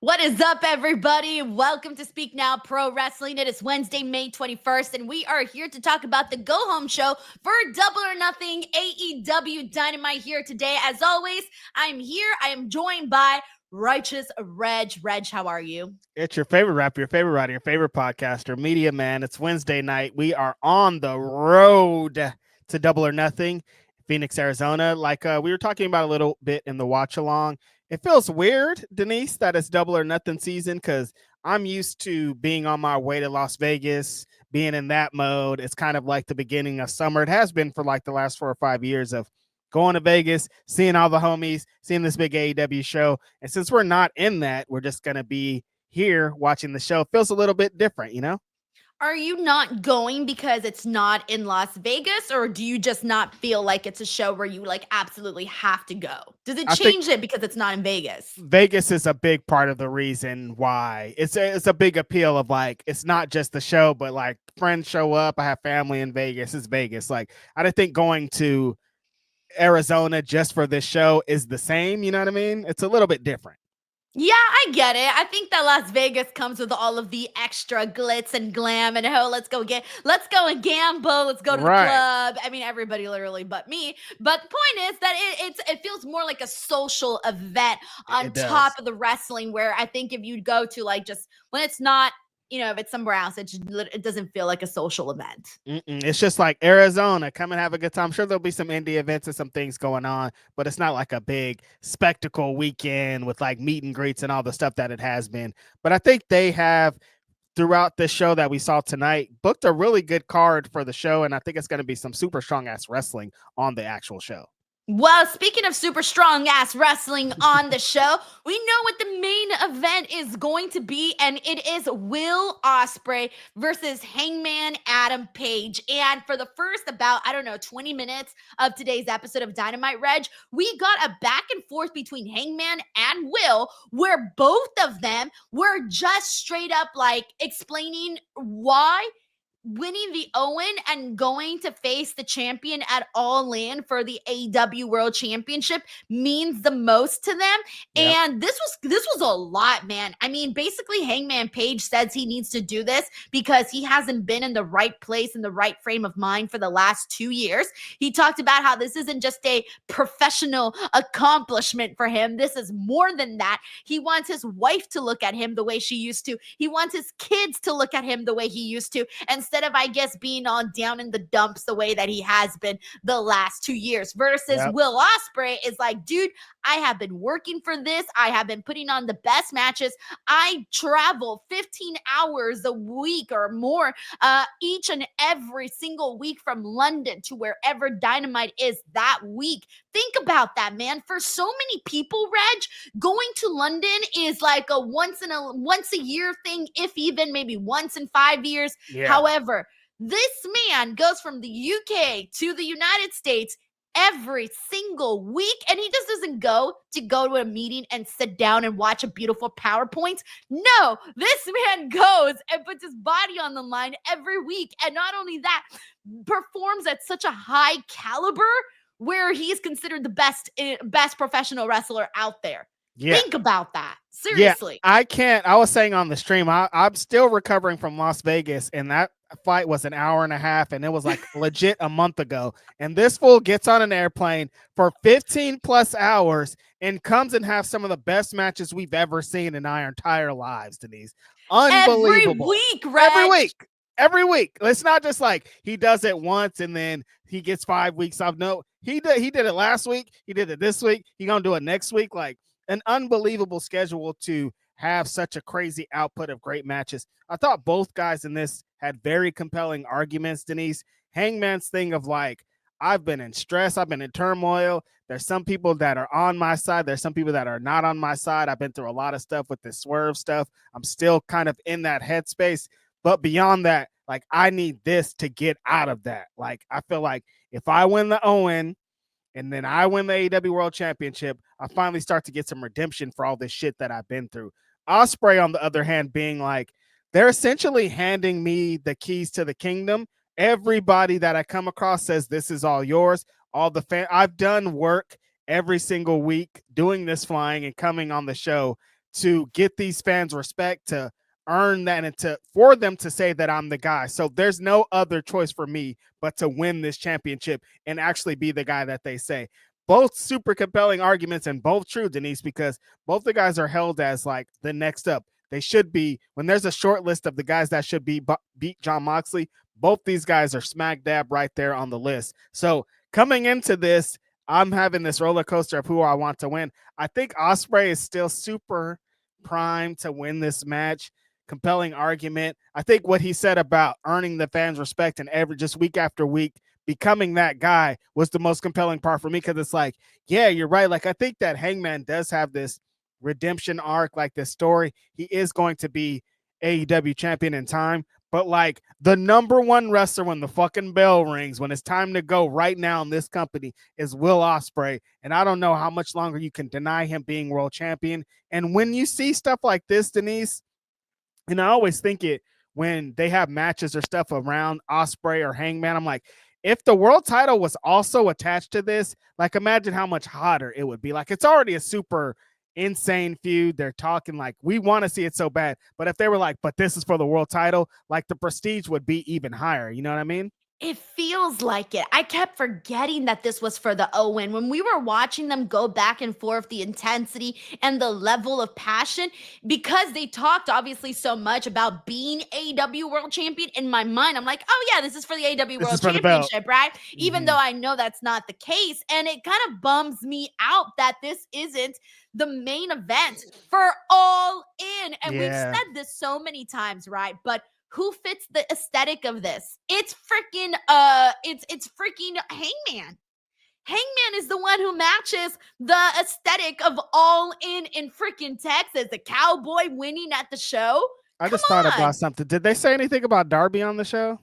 What is up, everybody? Welcome to Speak Now Pro Wrestling. It is Wednesday, May 21st, and we are here to talk about the go-home show for Double or Nothing AEW Dynamite here today. As always, I'm here. I am joined by Righteous Reg. Reg, how are you? It's your favorite rapper, your favorite writer, your favorite podcaster, Media Man. It's Wednesday night. We are on the road to Double or Nothing, Phoenix, Arizona. Like we were talking about a little bit in the watch along. It feels weird, Denise, that it's Double or Nothing season because I'm used to being on my way to Las Vegas, being in that mode. It's kind of like the beginning of summer. It has been for like the last 4 or 5 years of going to Vegas, seeing all the homies, seeing this big AEW show. And since we're not in that, we're just going to be here watching the show. It feels a little bit different, you know? Are you not going because it's not in Las Vegas, or do you just not feel like it's a show where you like absolutely have to go? Does it change it because it's not in Vegas? Vegas is a big part of the reason why. It's a big appeal of like, it's not just the show, but like friends show up. I have family in Vegas. It's Vegas. Like, I don't think going to Arizona just for this show is the same. You know what I mean? It's a little bit different. Yeah, I get it. I think that Las Vegas comes with all of the extra glitz and glam and let's go and gamble, let's go to the club. I mean, everybody literally but me. But the point is that it feels more like a social event on top of the wrestling, where I think if you go to like just when it's not, you know, if it's somewhere else, it doesn't feel like a social event. It's just like Arizona, come and have a good time. I'm sure there'll be some indie events and some things going on, but it's not like a big spectacle weekend with like meet and greets and all the stuff that it has been. But I think they have, throughout this show that we saw tonight, booked a really good card for the show, and I think it's going to be some super strong ass wrestling on the actual show. Well, speaking of super strong ass wrestling on the show, we know what the main event is going to be, and it is Will Ospreay versus Hangman Adam Page. And for the first about, 20 minutes of today's episode of Dynamite, Reg, we got a back and forth between Hangman and Will, where both of them were just straight up like explaining why winning the Owen and going to face the champion at Allin for the AEW World Championship means the most to them. Yep. And this was a lot, man. I mean, basically Hangman Page says he needs to do this because he hasn't been in the right place, in the right frame of mind for the last 2 years. He talked about how this isn't just a professional accomplishment for him. This is more than that. He wants his wife to look at him the way she used to. He wants his kids to look at him the way he used to. And instead of, I guess, being on down in the dumps the way that he has been the last 2 years, versus Will Ospreay is like, dude, I have been working for this. I have been putting on the best matches. I travel 15 hours a week or more each and every single week from London to wherever Dynamite is that week. Think about that, man. For so many people, Reg, going to London is like a once a year thing, if even maybe once in 5 years. Yeah. However, this man goes from the UK to the United States every single week, and he just doesn't go to a meeting and sit down and watch a beautiful PowerPoint. No, this man goes and puts his body on the line every week, and not only that, performs at such a high caliber where he's considered the best professional wrestler out there. Yeah. Think about that. Seriously. Yeah, I was saying on the stream, I'm still recovering from Las Vegas, and that fight was an hour and a half, and it was like legit a month ago. And this fool gets on an airplane for 15 plus hours and comes and has some of the best matches we've ever seen in our entire lives, Denise. Unbelievable. Every week. It's not just like he does it once and then he gets 5 weeks off. No, he did it last week. He did it this week. He gonna do it next week. Like, an unbelievable schedule to have such a crazy output of great matches. I thought both guys in this had very compelling arguments, Denise. Hangman's thing of like, I've been in stress, I've been in turmoil. There's some people that are on my side. There's some people that are not on my side. I've been through a lot of stuff with this Swerve stuff. I'm still kind of in that headspace. But beyond that, like, I need this to get out of that. Like, I feel like if I win the Owen and then I win the AEW World Championship, I finally start to get some redemption for all this shit that I've been through. Ospreay, on the other hand, being like, they're essentially handing me the keys to the kingdom. Everybody that I come across says this is all yours. All the I've done work every single week doing this flying and coming on the show to get these fans respect, to earn that, and for them to say that I'm the guy. So there's no other choice for me but to win this championship and actually be the guy that they say. Both super compelling arguments and both true, Denise, because both the guys are held as like the next up. They should be, when there's a short list of the guys that should beat Jon Moxley, both these guys are smack dab right there on the list. So coming into this, I'm having this roller coaster of who I want to win. I think Ospreay is still super primed to win this match. Compelling argument. I think what he said about earning the fans' respect and just week after week becoming that guy was the most compelling part for me, because it's like, yeah, you're right. Like, I think that Hangman does have this redemption arc, like this story. He is going to be AEW champion in time, but like the number one wrestler when the fucking bell rings, when it's time to go right now in this company, is Will Ospreay. And I don't know how much longer you can deny him being world champion. And when you see stuff like this, Denise, and I always think it when they have matches or stuff around Ospreay or Hangman, I'm like, if the world title was also attached to this, like imagine how much hotter it would be. Like, it's already a super insane feud. They're talking like, we want to see it so bad. But if they were like, but this is for the world title, like the prestige would be even higher. You know what I mean? It feels like it. I kept forgetting that this was for the Owen. When we were watching them go back and forth, the intensity and the level of passion, because they talked obviously so much about being AEW World Champion, in my mind, I'm like, oh yeah, this is for the AEW World Championship, right? Mm-hmm. Even though I know that's not the case. And it kind of bums me out that this isn't the main event for All In. And we've said this so many times, right? But who fits the aesthetic of this? It's freaking it's freaking Hangman. Hangman is the one who matches the aesthetic of All In freaking Texas. The cowboy winning at the show. I just thought about something. Did they say anything about Darby on the show?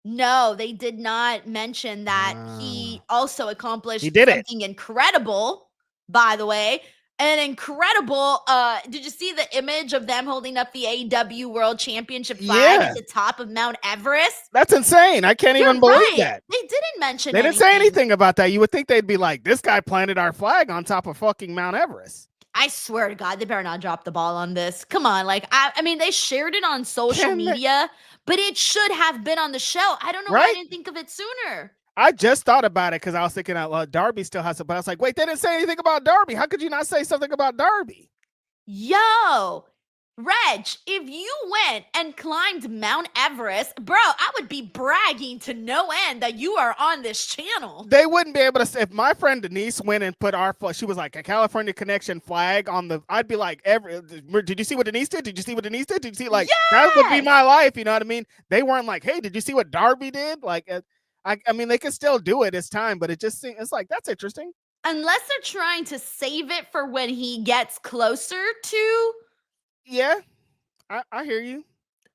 No, they did not mention that he also accomplished something incredible, by the way. An incredible, did you see the image of them holding up the AEW World Championship flag at the top of Mount Everest? That's insane. I can't even believe that. They didn't mention They didn't say anything about that. You would think they'd be like, this guy planted our flag on top of fucking Mount Everest. I swear to God, they better not drop the ball on this. Come on. Like, I mean, they shared it on social media, but it should have been on the show. I don't know why I didn't think of it sooner. I just thought about it because I was thinking Darby still has it, but I was like, wait, they didn't say anything about Darby. How could you not say something about Darby? Yo, Reg, if you went and climbed Mount Everest, bro, I would be bragging to no end that you are on this channel. They wouldn't be able to say, if my friend Denise went and put she was like a California Connection flag on I'd be like, did you see what Denise did? Did you see what Denise did? Did you see, like, that would be my life, you know what I mean? They weren't like, hey, did you see what Darby did? Like, I mean, they can still do it. It's time, but it just seems, it's like, that's interesting. Unless they're trying to save it for when he gets closer to. Yeah, I hear you.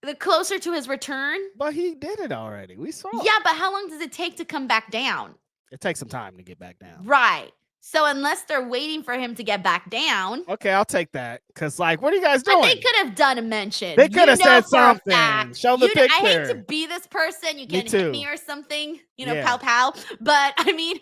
The closer to his return. But he did it already. We saw it. Yeah, but how long does it take to come back down? It takes some time to get back down. Right. So unless they're waiting for him to get back down. Okay, I'll take that. Because, like, what are you guys doing? But they could have done a mention. They could have said something. Show the picture. I hate to be this person. You can hit me or something. Pow pow. But, I mean,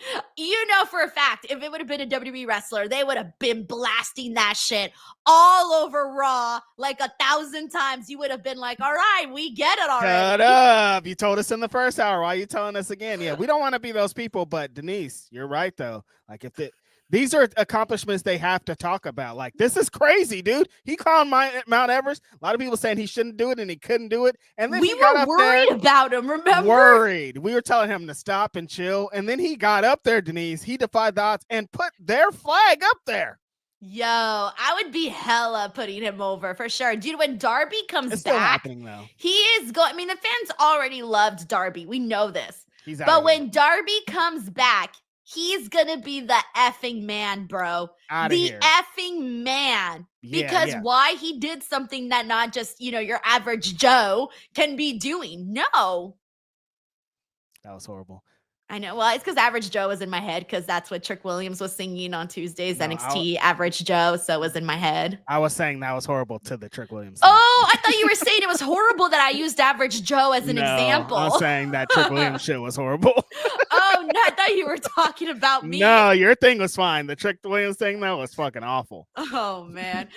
for a fact, if it would have been a WWE wrestler, they would have been blasting that shit all over Raw like 1,000 times. You would have been like, all right, we get it already. Shut up. You told us in the first hour. Why are you telling us again? Yeah, we don't want to be those people. But, Denise, you're right, though. Like, these are accomplishments they have to talk about. Like, this is crazy, dude. He climbed Mount Everest. A lot of people saying he shouldn't do it and he couldn't do it. And then we were worried about him, remember? Worried. We were telling him to stop and chill. And then he got up there, Denise. He defied the odds and put their flag up there. Yo, I would be hella putting him over for sure. Dude, when Darby comes it's back, still happening, though. He is going. I mean, the fans already loved Darby. We know this. But when Darby comes back, he's going to be the effing man, bro. Effing man. Because why? He did something that not just, your average Joe can be doing. No. That was horrible. I know. Well, it's because Average Joe was in my head because that's what Trick Williams was singing on Tuesdays, NXT, Average Joe. So it was in my head. I was saying that was horrible to the Trick Williams. Oh, I thought you were saying it was horrible that I used Average Joe as an example. I'm saying that Trick Williams shit was horrible. Oh, no, I thought you were talking about me. No, your thing was fine. The Trick Williams thing, though, was fucking awful. Oh, man.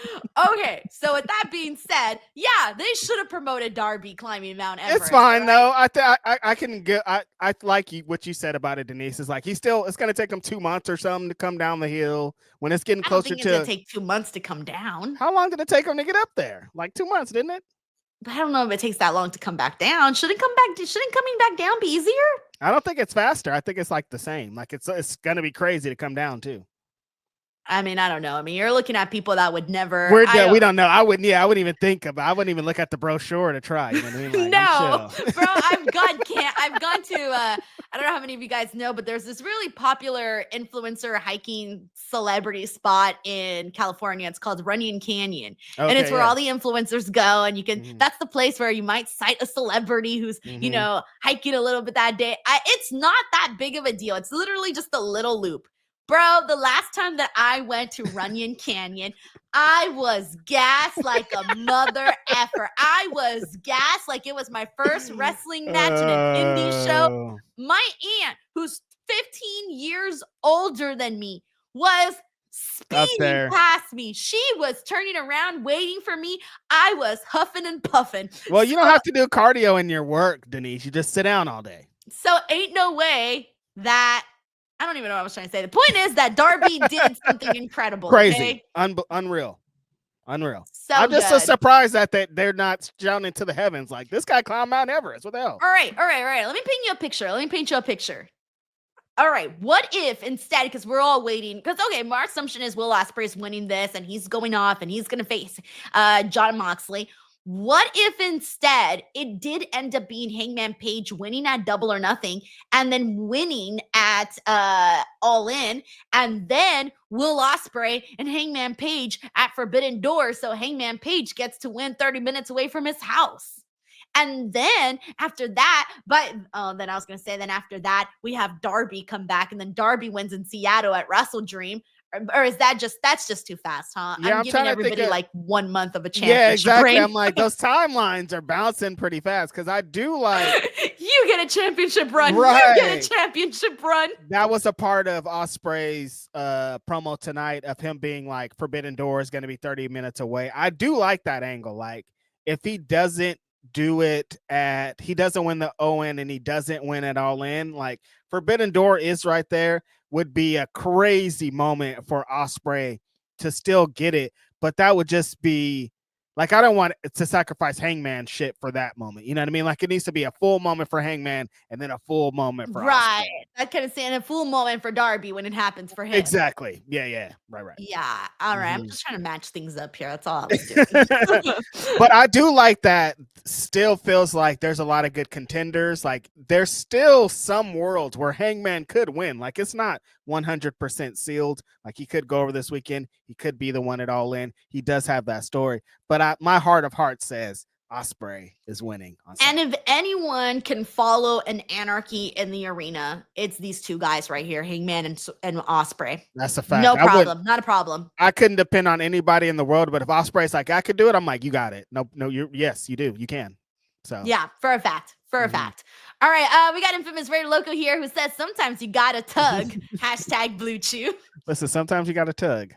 Okay, so with that being said, yeah, they should have promoted Darby climbing Mount Everest. It's fine, right? though. I can get, I like what you said about it, Denise. It's like, it's going to take him 2 months or something to come down the hill when it's getting closer to. It's going to take 2 months to come down. How long did it take him to get up there? Like 2 months, didn't it? But I don't know if it takes that long to come back down. Shouldn't coming back down be easier? I don't think it's faster. I think it's like the same. Like it's gonna be crazy to come down too. I mean, I don't know. I mean, you're looking at people that would never. We don't know. I wouldn't even think about. I wouldn't even look at the brochure to try. You know what I mean? Like, no, bro. I've gone to. I don't know how many of you guys know, but there's this really popular influencer hiking celebrity spot in California. It's called Runyon Canyon, and it's where all the influencers go. And you can. That's the place where you might cite a celebrity who's hiking a little bit that day. It's not that big of a deal. It's literally just a little loop. Bro, the last time that I went to Runyon Canyon, I was gassed like a mother effer. I was gassed like it was my first wrestling match in an indie show. My aunt, who's 15 years older than me, was speeding past me. She was turning around, waiting for me. I was huffing and puffing. Well, you don't have to do cardio in your work, Denise. You just sit down all day. So ain't no way that... I don't even know what I was trying to say. The point is that Darby did something incredible. Crazy. Okay? Unreal. So I'm just so surprised that they're not shouting to the heavens like, this guy climbed Mount Everest. What the hell? All right. Let me paint you a picture. All right. What if instead, because we're all waiting, because, okay, our assumption is Will Ospreay is winning this and he's going off and he's going to face Jon Moxley. What if instead it did end up being Hangman Page winning at Double or Nothing and then winning at Allin, and then Will Ospreay and Hangman Page at Forbidden Door, so Hangman Page gets to win 30 minutes away from his house. And then after that, then after that, we have Darby come back, and then Darby wins in Seattle at Wrestle Dream. Or is that's just too fast, huh? Yeah, I'm giving everybody like 1 month of a championship. Yeah, exactly. Brain. I'm like, those timelines are bouncing pretty fast because I do like you get a championship run. Right. You get a championship run. That was a part of Ospreay's promo tonight of him being like Forbidden Door is going to be 30 minutes away. I do like that angle. Like if he doesn't do it he doesn't win the Owen and he doesn't win it Allin, like Forbidden Door is right there. Would be a crazy moment for Ospreay to still get it, but that would just be like, I don't want to sacrifice Hangman shit for that moment. You know what I mean? Like it needs to be a full moment for Hangman and then a full moment for Ospreay. I kind of saying a full moment for Darby when it happens for him. Exactly. Yeah. Right. Yeah. All right. I'm just trying to match things up here. That's all I was doing. But I do like that. Still feels like there's a lot of good contenders. Like there's still some worlds where Hangman could win. Like it's not 100% sealed. Like he could go over this weekend. He could be the one at Allin. He does have that story. But my heart of hearts says Ospreay is winning. And if anyone can follow an Anarchy in the arena, it's these two guys right here, Hangman and Ospreay. That's a fact. No problem. Not a problem. I couldn't depend on anybody in the world, but if Ospreay's like, I could do it, I'm like, you got it. No, yes, you do. You can. So yeah, for a fact. For a fact. All right. We got Infamous Raider Loco here who says sometimes you gotta tug. Hashtag Blue Chew. Listen, sometimes you gotta tug.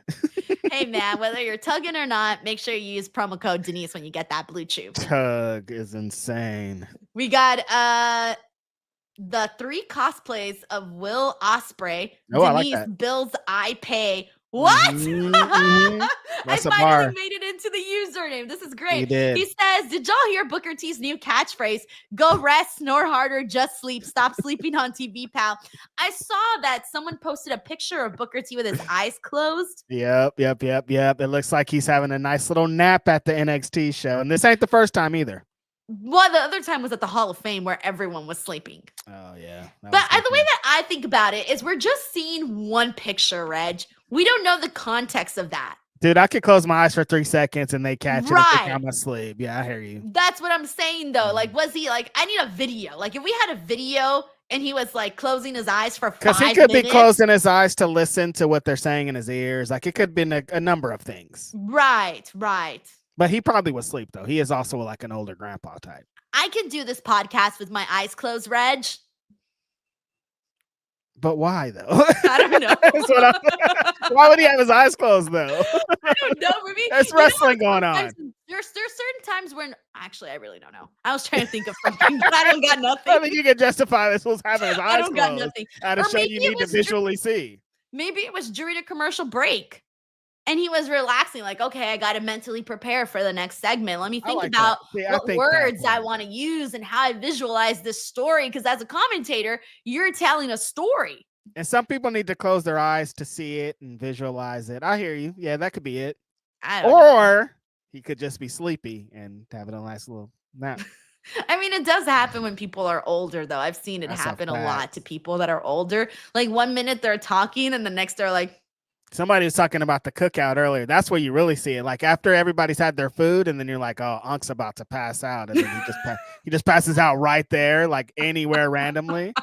Hey man, whether you're tugging or not, make sure you use promo code Denise when you get that Blue Chew. Tug is insane. We got the 3 cosplays of Will Ospreay. Oh, Denise I like that. Bills I pay. What? I finally made it into the username. This is great. He says, did y'all hear Booker T's new catchphrase? Go rest, snore harder, just sleep. Stop sleeping on TV, pal. I saw that someone posted a picture of Booker T with his eyes closed. Yep. It looks like he's having a nice little nap at the NXT show. And this ain't the first time either. Well, the other time was at the Hall of Fame where everyone was sleeping. Oh, yeah. But the way that I think about it is we're just seeing one picture, Reg. We don't know the context of that. Dude, I could close my eyes for 3 seconds and they catch it and think I'm asleep. Yeah, I hear you. That's what I'm saying, though. Like, was he like, I need a video. Like, if we had a video and he was like closing his eyes for 5 minutes. Because he could be closing his eyes to listen to what they're saying in his ears. Like, it could have been a number of things. Right. But he probably was asleep though. He is also like an older grandpa type. I can do this podcast with my eyes closed, Reg. But why though? I don't know. Why would he have his eyes closed though? I don't know. Maybe There's wrestling going on. There's certain times when actually I really don't know. I was trying to think of something, but I don't got nothing. I think you can justify this was having his eyes I don't got closed nothing. at a Or show maybe you it need to was visually see. Maybe it was during a commercial break. And he was relaxing, like, okay, I got to mentally prepare for the next segment. Let me think about what words I want to use and how I visualize this story. Because as a commentator, you're telling a story. And some people need to close their eyes to see it and visualize it. I hear you. Yeah, that could be it. Or he could just be sleepy and having a nice little nap. I mean, it does happen when people are older, though. I've seen it happen a lot to people that are older. Like 1 minute they're talking and the next they're like, somebody was talking about the cookout earlier. That's where you really see it. Like after everybody's had their food, and then you're like, "Oh, Unk's about to pass out," and then he just passes out right there, like anywhere randomly.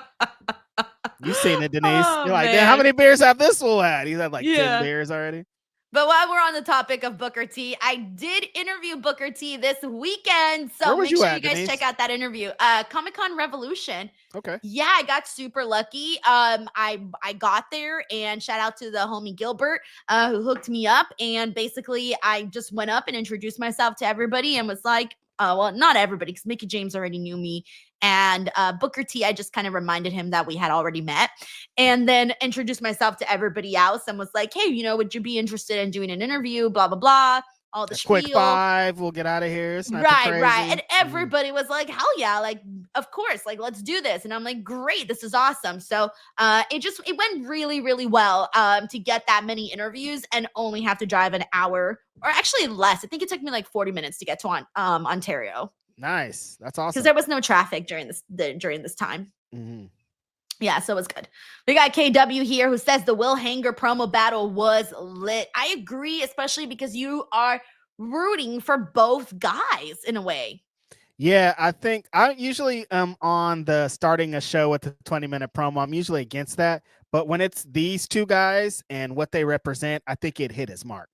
You've seen it, Denise. You're like, "How many beers have this fool had?" He's had like 10 beers already. But while we're on the topic of Booker T, I did interview Booker T this weekend. So make sure you guys check out that interview. Comic-Con Revolution. Okay. Yeah, I got super lucky. I got there, and shout out to the homie Gilbert who hooked me up. And basically, I just went up and introduced myself to everybody and was like, well, not everybody, because Mickie James already knew me. And Booker T, I just kind of reminded him that we had already met, and then introduced myself to everybody else and was like, hey, would you be interested in doing an interview? Blah, blah, blah. All the quick spiel. 5, we'll get out of here. It's not right. And everybody was like, hell yeah, like, of course, like, let's do this. And I'm like, great, this is awesome. So it went really, really well to get that many interviews and only have to drive an hour, or actually less. I think it took me like 40 minutes to get to Ontario. Nice. That's awesome. Because there was no traffic during this time. Mm-hmm. Yeah, so it was good. We got KW here who says the Will Hanger promo battle was lit. I agree, especially because you are rooting for both guys in a way. Yeah, I think I usually on the starting a show with the 20-minute promo, I'm usually against that. But when it's these two guys and what they represent, I think it hit his mark.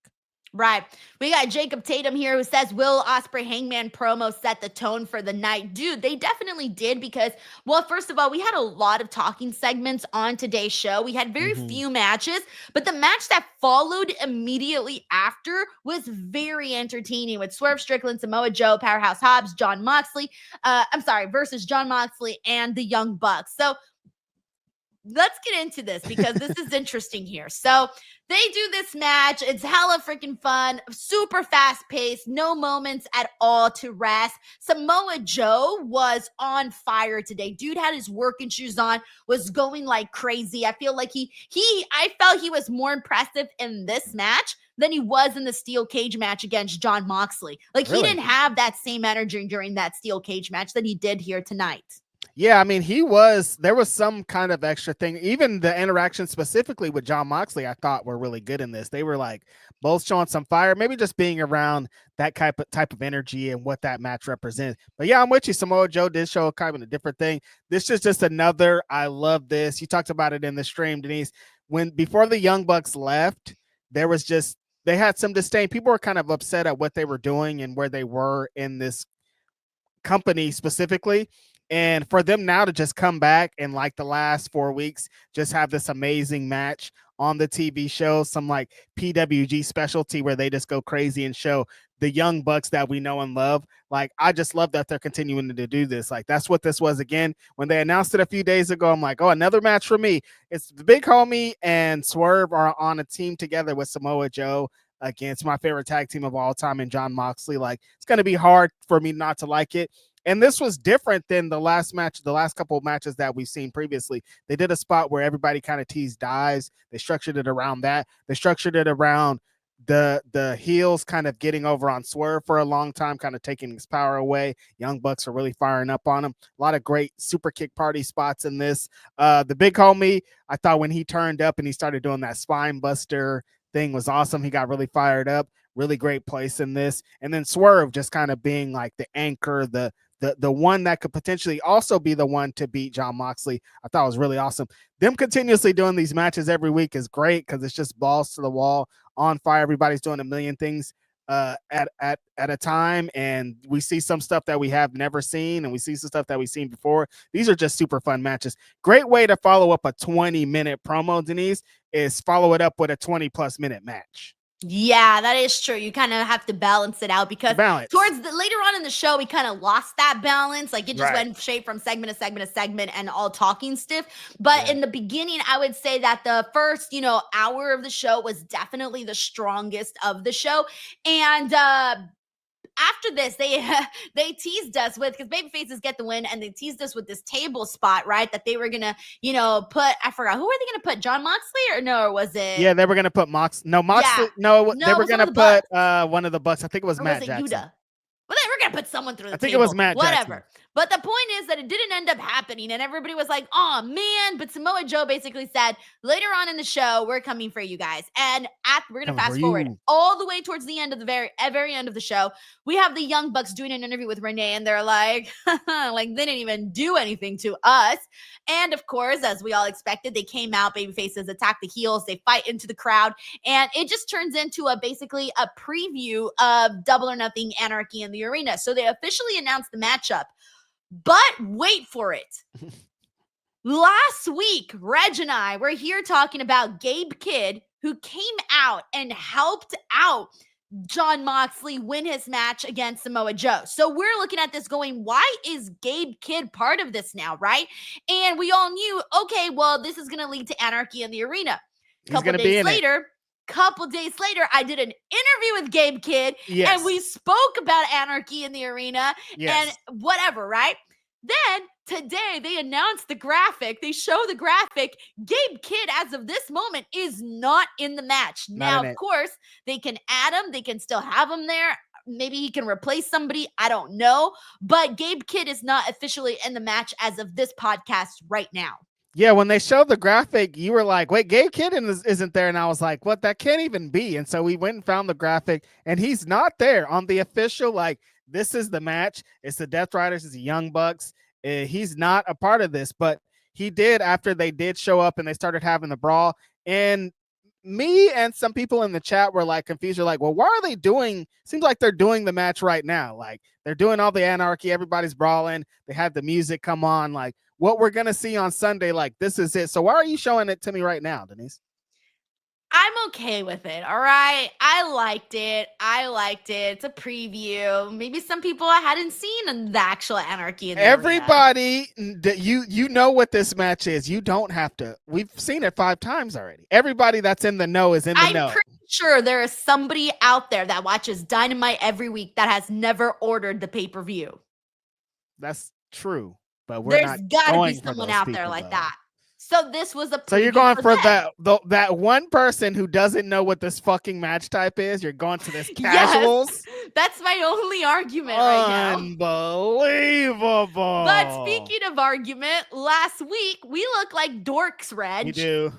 Right. We got Jacob Tatum here who says, Will Ospreay Hangman promo set the tone for the night? Dude, they definitely did because, well, first of all, we had a lot of talking segments on today's show. We had very few matches, but the match that followed immediately after was very entertaining with Swerve Strickland, Samoa Joe, Powerhouse Hobbs, versus Jon Moxley and the Young Bucks. So let's get into this because this is interesting here. So they do this match. It's hella freaking fun, super fast paced, no moments at all to rest. Samoa Joe was on fire today. Dude had his working shoes on, was going like crazy. I feel like I felt he was more impressive in this match than he was in the steel cage match against Jon Moxley. Like He didn't have that same energy during that steel cage match that he did here tonight. Yeah, I mean, there was some kind of extra thing. Even the interaction specifically with Jon Moxley, I thought were really good in this. They were like both showing some fire, maybe just being around that type of energy and what that match represents. But yeah, I'm with you. Samoa Joe did show kind of a different thing. This is just another, I love this. You talked about it in the stream, Denise. Before the Young Bucks left, they had some disdain. People were kind of upset at what they were doing and where they were in this company specifically. And for them now to just come back and like the last 4 weeks, just have this amazing match on the TV show, some like PWG specialty where they just go crazy and show the Young Bucks that we know and love. Like, I just love that they're continuing to do this. Like, that's what this was again. When they announced it a few days ago, I'm like, oh, another match for me. It's the Big Homie and Swerve are on a team together with Samoa Joe against my favorite tag team of all time and Jon Moxley. Like, it's going to be hard for me not to like it. And this was different than the last couple of matches that we've seen previously. They did a spot where everybody kind of teased dives. They structured it around that. They structured it around the heels kind of getting over on Swerve for a long time, kind of taking his power away. Young Bucks are really firing up on him. A lot of great super kick party spots in this. The Big Homie, I thought when he turned up and he started doing that spine buster thing was awesome. He got really fired up. Really great place in this. And then Swerve just kind of being like the anchor, the one that could potentially also be the one to beat Jon Moxley. I thought was really awesome. Them continuously doing these matches every week is great because it's just balls to the wall, on fire. Everybody's doing a million things. at a time, and we see some stuff that we have never seen, and we see some stuff that we've seen before. These are just super fun matches. Great way to follow up a 20-minute promo, Denise, is follow it up with a 20+ minute match. Yeah, that is true. You kind of have to balance it out because towards the later on in the show, we kind of lost that balance. Like it just went straight from segment to segment to segment and all talking stiff. But in the beginning, I would say that the first, hour of the show was definitely the strongest of the show. And after this, they teased us with, because babyfaces get the win, and they teased us with this table spot, right? That they were gonna, put. I forgot, who were they gonna put? John Moxley or was it? Yeah, they were gonna put Moxley. No, Moxley. Yeah. No, they were gonna put one of the Bucks. I think it was Matt Jackson. Yuta? Well, they were going to put someone through the table. I think it was Matt Jackson. Whatever. But the point is that it didn't end up happening, and everybody was like, oh, man. But Samoa Joe basically said, later on in the show, we're coming for you guys. And we're going to fast forward all the way towards the end of the very end of the show. We have the Young Bucks doing an interview with Renee, and they're like, like, they didn't even do anything to us. And, of course, as we all expected, they came out, babyfaces attack the heels, they fight into the crowd, and it just turns into basically a preview of Double or Nothing Anarchy in the Arena. So they officially announced the matchup. But wait for it. Last week, Reg and I were here talking about Gabe Kidd, who came out and helped out Jon Moxley win his match against Samoa Joe. So we're looking at this going, why is Gabe Kidd part of this now, right? And we all knew, okay, well, this is going to lead to Anarchy in the Arena. Couple days later, I did an interview with Gabe Kidd, and we spoke about Anarchy in the Arena and whatever, right? Then today they announced the graphic. They show the graphic. Gabe Kidd, as of this moment, is not in the match. Now, of course, they can add him. They can still have him there. Maybe he can replace somebody. I don't know. But Gabe Kidd is not officially in the match as of this podcast right now. Yeah, when they showed the graphic, you were like, wait, Gabe Kidd isn't there. And I was like, what? That can't even be. And so we went and found the graphic, and he's not there on the official, like, this is the match. It's the Death Riders. It's the Young Bucks. He's not a part of this, but he did after they did show up and they started having the brawl. And me and some people in the chat were like confused. They're like, well, why are they doing? Seems like they're doing the match right now. Like they're doing all the Anarchy. Everybody's brawling. They had the music come on. Like what we're going to see on Sunday. Like this is it. So why are you showing it to me right now, Denise? I'm okay with it. All right. I liked it. It's a preview. Maybe some people I hadn't seen the actual Anarchy in the Everybody, you know what this match is. You don't have to. We've seen it 5 times already. Everybody that's in the know is in the know. I'm pretty sure there is somebody out there that watches Dynamite every week that has never ordered the pay-per-view. That's true. But there's got to be someone out there like that. So this was a. So you're going for that one person who doesn't know what this fucking match type is. You're going to this casuals. Yes, that's my only argument right now. Unbelievable. But speaking of argument, last week we look like dorks, Reg. You do.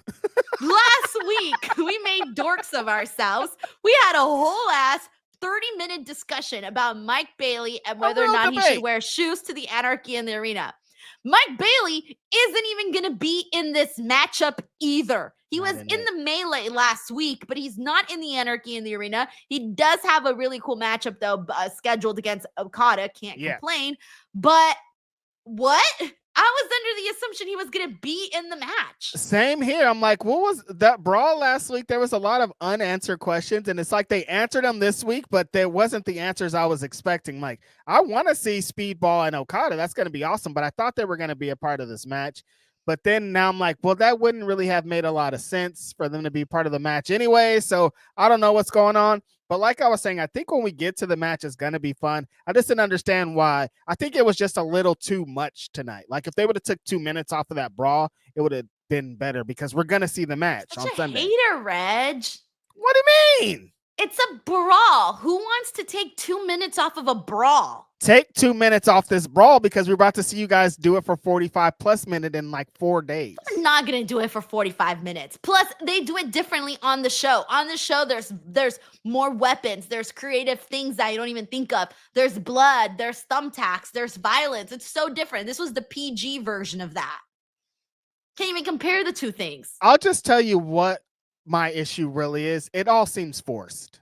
Last week we made dorks of ourselves. We had a whole ass 30-minute discussion about Mike Bailey and whether or not he should wear shoes to the Anarchy in the Arena. Mike Bailey isn't even going to be in this matchup either. He was in the Melee last week, but he's not in the Anarchy in the Arena. He does have a really cool matchup, though, scheduled against Okada. Can't complain. But what? I was under the assumption he was going to be in the match. Same here. I'm like, what was that brawl last week? There was a lot of unanswered questions, and it's like they answered them this week, but there wasn't the answers I was expecting. Like, I want to see Speedball and Okada. That's going to be awesome, but I thought they were going to be a part of this match. But then now I'm like, well, that wouldn't really have made a lot of sense for them to be part of the match anyway. So I don't know what's going on. But like I was saying, I think when we get to the match, it's going to be fun. I just didn't understand why. I think it was just a little too much tonight. Like if they would have took 2 minutes off of that brawl, it would have been better because we're going to see the match on Sunday. Hater, Reg. What do you mean? It's a brawl. Who wants to take 2 minutes off of a brawl? Take 2 minutes off this brawl because we're about to see you guys do it for 45+ minutes in like 4 days. We're not going to do it for 45 minutes. Plus, they do it differently on the show. On the show, there's more weapons. There's creative things that you don't even think of. There's blood. There's thumbtacks. There's violence. It's so different. This was the PG version of that. Can't even compare the two things. I'll just tell you what my issue really is. It all seems forced.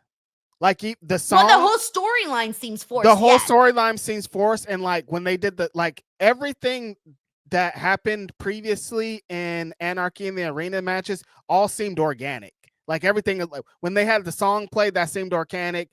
Like the Well, song, the whole storyline seems forced. the whole storyline seems forced, and like when they did everything that happened previously in Anarchy in the Arena matches all seemed organic. Like everything, like when they had the song played, that seemed organic.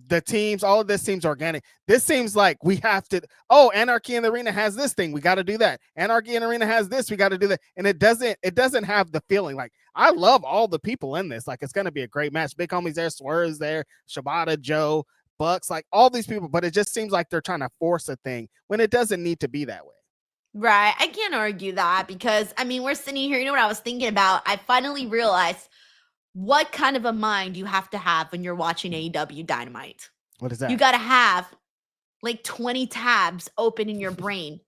The teams, all of this seems organic. This seems like we have to. Oh, Anarchy in the Arena has this thing, we got to do that. Anarchy in the Arena has this, we got to do that. And it doesn't have the feeling. Like I love all the people in this. Like it's gonna be a great match. Big Homie's there, Swerve's there, Shibata, Joe, Bucks, like all these people. But it just seems like they're trying to force a thing when it doesn't need to be that way. Right. I can't argue that because, I mean, we're sitting here. You know what I was thinking about? I finally realized what kind of a mind you have to have when you're watching AEW Dynamite. What is that? You got to have like 20 tabs open in your brain.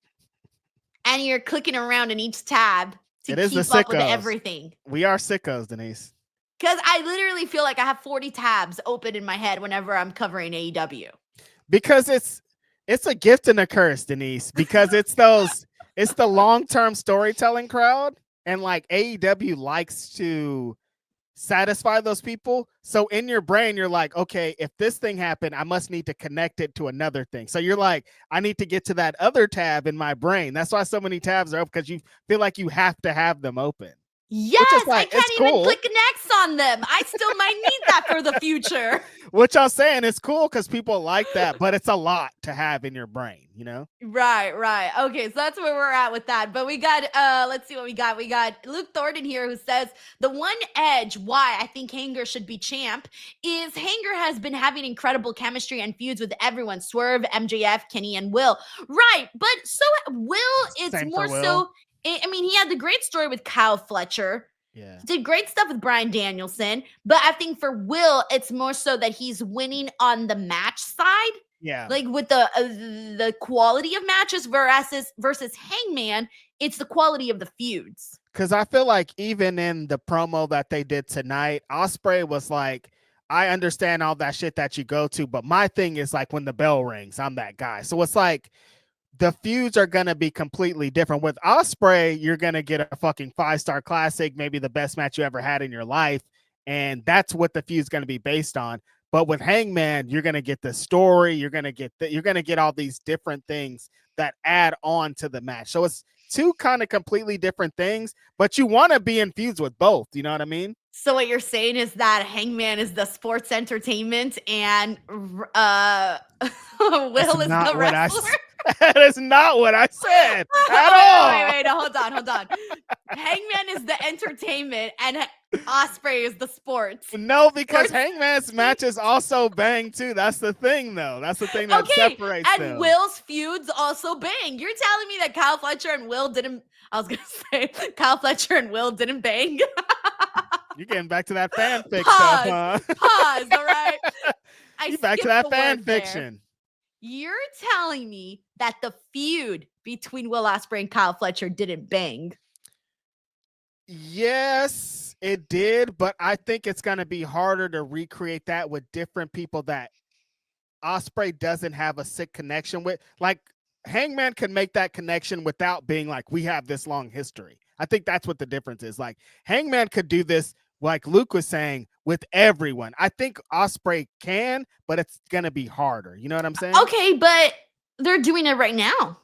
And you're clicking around in each tab to keep up with everything. We are sickos, Denise. Because I literally feel like I have 40 tabs open in my head whenever I'm covering AEW. Because it's a gift and a curse, Denise. Because it's the long-term storytelling crowd, and like AEW likes to satisfy those people. So in your brain, you're like, okay, if this thing happened, I must need to connect it to another thing. So you're like, I need to get to that other tab in my brain. That's why so many tabs are open, because you feel like you have to have them open. Yes, I can't even click next on them. I still might need that for the future. Which I'm saying is cool because people like that, but it's a lot to have in your brain, you know? Right. Okay, so that's where we're at with that. But we got, let's see what we got. We got Luke Thornton here who says, the one edge why I think Hanger should be champ is Hanger has been having incredible chemistry and feuds with everyone. Swerve, MJF, Kenny, and Will. Right, but so Will, it's more so... I mean, he had the great story with Kyle Fletcher. Yeah. Did great stuff with Bryan Danielson. But I think for Will, it's more so that he's winning on the match side. Yeah. Like with the quality of matches versus Hangman, it's the quality of the feuds. Because I feel like even in the promo that they did tonight, Ospreay was like, I understand all that shit that you go to, but my thing is like when the bell rings, I'm that guy. So it's like, the feuds are going to be completely different. With Ospreay, you're going to get a fucking 5-star classic, maybe the best match you ever had in your life. And that's what the feud's going to be based on. But with Hangman, you're going to get the story. You're going to get all these different things that add on to the match. So it's two kind of completely different things, but you want to be in feuds with both. You know what I mean? So what you're saying is that Hangman is the sports entertainment and Will is the wrestler? That is not what I said at all. Wait, hold on. Hangman is the entertainment and Ospreay is the sports. No, because Hangman's matches also bang too. That's the thing, though. That's the thing that separates them. And Will's feuds also bang. You're telling me that Kyle Fletcher and Will didn't... I was going to say Kyle Fletcher and Will didn't bang? You're getting back to that fanfic stuff, huh? Pause, all right? You back to that fan fiction. You're telling me that the feud between Will Ospreay and Kyle Fletcher didn't bang? Yes, it did, but I think it's going to be harder to recreate that with different people that Ospreay doesn't have a sick connection with. Like, Hangman can make that connection without being like, we have this long history. I think that's what the difference is. Like, Hangman could do this, like Luke was saying, with everyone. I think Ospreay can, but it's going to be harder. You know what I'm saying? Okay, but they're doing it right now.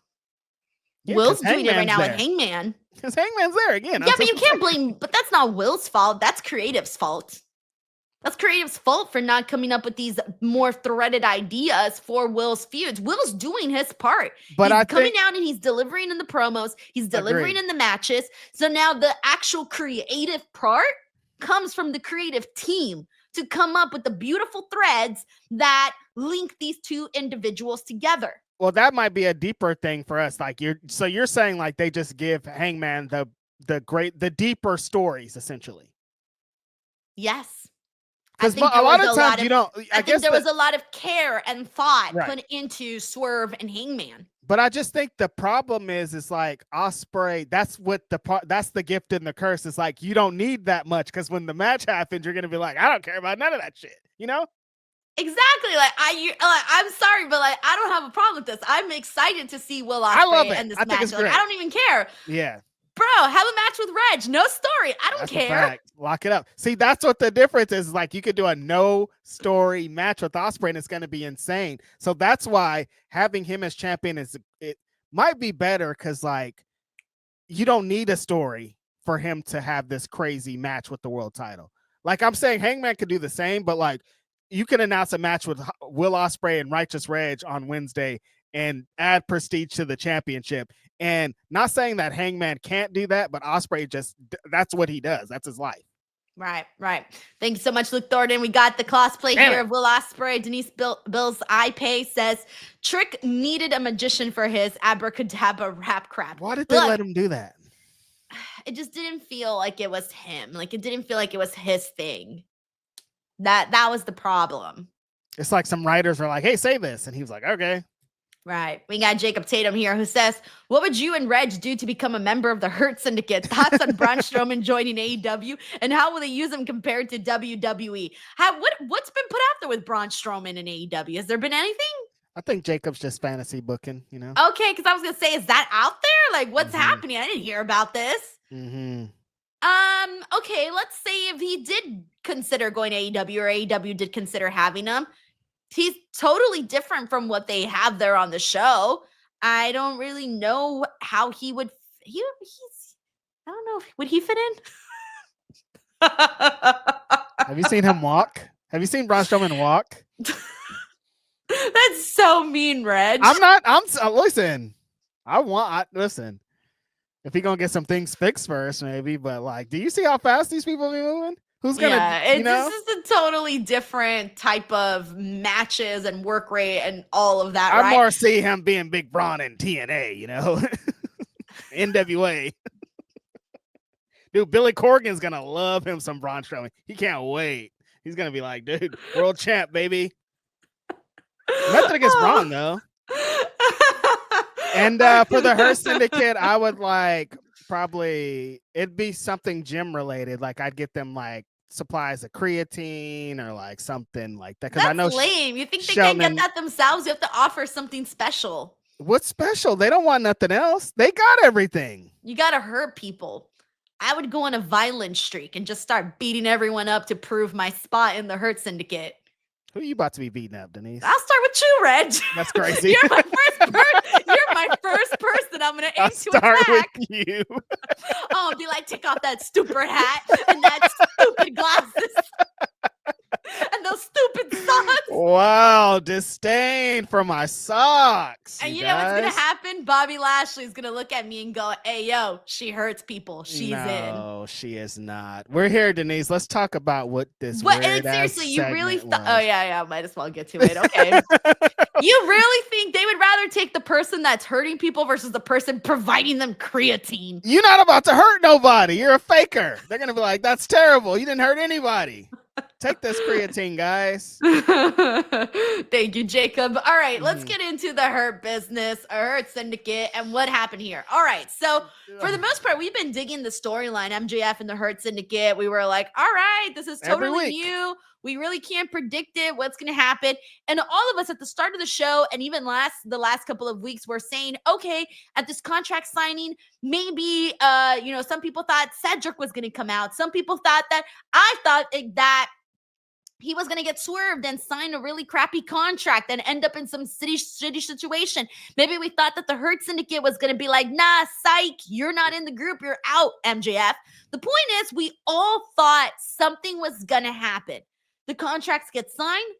Yeah, Will's doing it right now with Hangman. Because Hangman's there again. Yeah, but you can't blame, but that's not Will's fault. That's Creative's fault. That's Creative's fault for not coming up with these more threaded ideas for Will's feuds. Will's doing his part. But he's coming out and he's delivering in the promos. He's delivering in the matches. So now the actual creative part comes from the creative team to come up with the beautiful threads that link these two individuals together. Well, that might be a deeper thing for us. Like you're saying like they just give Hangman the deeper stories essentially. Yes. Because a lot of times you don't. I think there was a lot of care and thought put into Swerve and Hangman. But I just think the problem is like Ospreay. That's the gift and the curse. It's like you don't need that much because when the match happens, you're gonna be like, I don't care about none of that shit. You know? Exactly. I'm sorry, but like I don't have a problem with this. I'm excited to see Will Ospreay and this match. I don't even care. Yeah. Bro, have a match with Reg. No story. I don't care. A fact. Lock it up. See, that's what the difference is. Like, you could do a no story match with Ospreay and it's going to be insane. So that's why having him as champion it might be better, because like you don't need a story for him to have this crazy match with the world title. Like I'm saying, Hangman could do the same, but like you can announce a match with Will Ospreay and Righteous Reg on Wednesday and add prestige to the championship. And not saying that Hangman can't do that, but Ospreay that's what he does. That's his life. Right. Thank you so much, Luke Thornton. We got the cosplay here of Will Ospreay. Denise Bill's iPay says Trick needed a magician for his abracadabra rap crap. Why did they let him do that? It just didn't feel like it was him. Like it didn't feel like it was his thing. That was the problem. It's like some writers were like, hey, say this. And he was like, okay. Right. We got Jacob Tatum here who says, what would you and Reg do to become a member of the Hurt Syndicate? Thoughts on Braun Strowman joining AEW, and how will they use him compared to WWE? What's been put out there with Braun Strowman in AEW? Has there been anything? I think Jacob's just fantasy booking, you know? Okay, because I was going to say, is that out there? Like, what's happening? I didn't hear about this. Okay, let's say if he did consider going to AEW, or AEW did consider having him, he's totally different from what they have there on the show. I don't really know how he would. I don't know. Would he fit in? Have you seen him walk? Have you seen Braun Strowman walk? That's so mean, Reg. Listen. Listen. If he gonna get some things fixed first, maybe. But like, do you see how fast these people be moving? Who's gonna? Yeah, this is a totally different type of matches and work rate and all of that. I more see him being Big Braun in TNA, you know, NWA. Dude, Billy Corgan's gonna love him some Braun Strowman. He can't wait. He's gonna be like, dude, world champ, baby. Nothing against Braun though. And for the Hurt Syndicate, I would like probably it'd be something gym related. Like I'd get them like supplies of creatine or like something like that. Because I know lame. You think they can't get that themselves? You have to offer something special. What's special? They don't want nothing else. They got everything. You gotta hurt people. I would go on a violent streak and just start beating everyone up to prove my spot in the Hurt Syndicate. Who are you about to be beating up, Denise? I'll start with you, Reg. That's crazy. You're my first person I'm going to aim to attack. With you. I'll be like, take off that stupid hat and that stupid glasses. And those stupid socks. Wow, disdain for my socks. And you know what's going to happen? Bobby Lashley's going to look at me and go, hey, yo, she hurts people. She's in. No, she is not. We're here, Denise. Let's talk about what this seriously, you really thought, oh, yeah, might as well get to it. Okay. You really think they would rather take the person that's hurting people versus the person providing them creatine? You're not about to hurt nobody. You're a faker. They're going to be like, that's terrible. You didn't hurt anybody. Take this creatine, guys. Thank you, Jacob. All right, let's get into the Hurt business, Hurt Syndicate, and what happened here. All right, so for the most part, we've been digging the storyline, MJF and the Hurt Syndicate. We were like, all right, this is totally new. We really can't predict it, what's going to happen. And all of us at the start of the show and even the last couple of weeks were saying, okay, at this contract signing, maybe, some people thought Cedric was going to come out. Some people thought that that he was going to get swerved and sign a really crappy contract and end up in some shitty situation. Maybe we thought that the Hurt Syndicate was going to be like, nah, psych, you're not in the group, you're out, MJF. The point is, we all thought something was going to happen. The contracts get signed,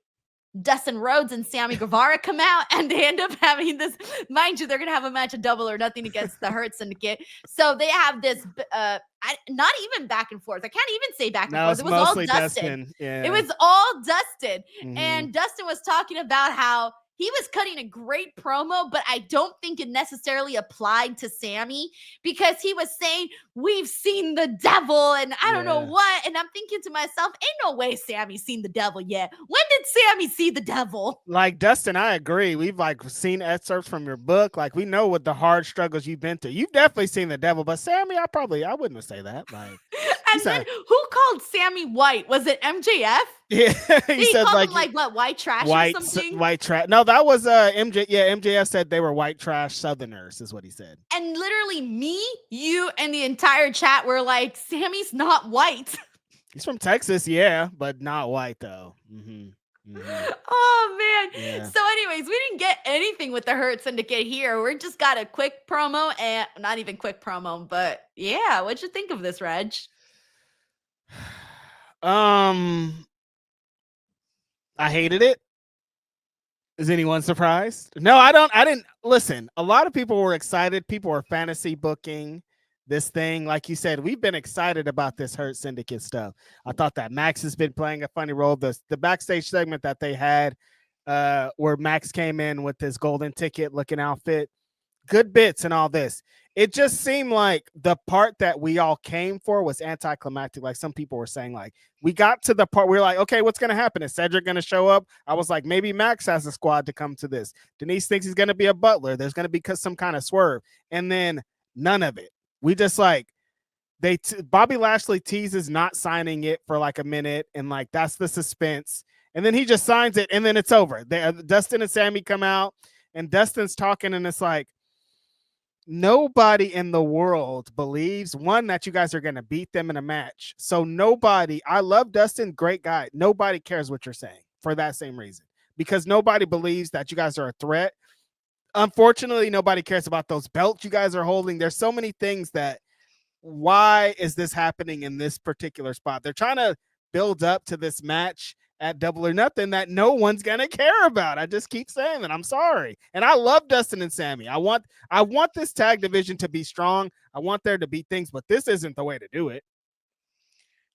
Dustin Rhodes and Sammy Guevara come out, and they end up having this. Mind you, they're going to have a match of Double or Nothing against the Hurt Syndicate. So they have this, not even back and forth. I can't even say back and forth. It was all Dustin. Yeah. It was all Dustin. And Dustin was talking about how he was cutting a great promo, but I don't think it necessarily applied to Sammy because he was saying, we've seen the devil and I don't know what. And I'm thinking to myself, ain't no way Sammy's seen the devil yet. When did Sammy see the devil? Like Dustin, I agree. We've like seen excerpts from your book. Like we know what the hard struggles you've been through. You've definitely seen the devil, but Sammy, I wouldn't say that. Like And then who called Sammy white? Was it MJF? Yeah, he said called him like what, white trash or something? White trash. No, that was MJ. Yeah, MJF said they were white trash Southerners, is what he said. And literally me, you, and the entire chat were like, Sammy's not white. He's from Texas, yeah, but not white though. Mm-hmm. Mm-hmm. Oh man. Yeah. So anyways, we didn't get anything with the Hurt Syndicate here. We just got a quick promo, and not even quick promo, but yeah, what'd you think of this, Reg? I hated it. Is anyone surprised? No, I didn't listen. A lot of people were excited. People were fantasy booking this thing. Like you said, we've been excited about this Hurt Syndicate stuff. I thought that Max has been playing a funny role. The backstage segment that they had where Max came in with his golden ticket looking outfit, good bits and all this. It just seemed like the part that we all came for was anticlimactic. Like some people were saying, like, we got to the part we were like, okay, what's going to happen? Is Cedric going to show up? I was like, maybe Max has a squad to come to this. Denise thinks he's going to be a butler. There's going to be some kind of swerve. And then none of it. We just like, Bobby Lashley teases not signing it for like a minute. And like, that's the suspense. And then he just signs it and then it's over. Dustin and Sammy come out and Dustin's talking and it's like, nobody in the world believes, one, that you guys are going to beat them in a match. So nobody, I love Dustin, great guy. Nobody cares what you're saying for that same reason, because nobody believes that you guys are a threat. Unfortunately, nobody cares about those belts you guys are holding. There's so many things that, why is this happening in this particular spot? They're trying to build up to this match at Double or Nothing that no one's gonna care about. I just keep saying that. I'm sorry. And I love Dustin and Sammy. I want this tag division to be strong. I want there to be things, but this isn't the way to do it.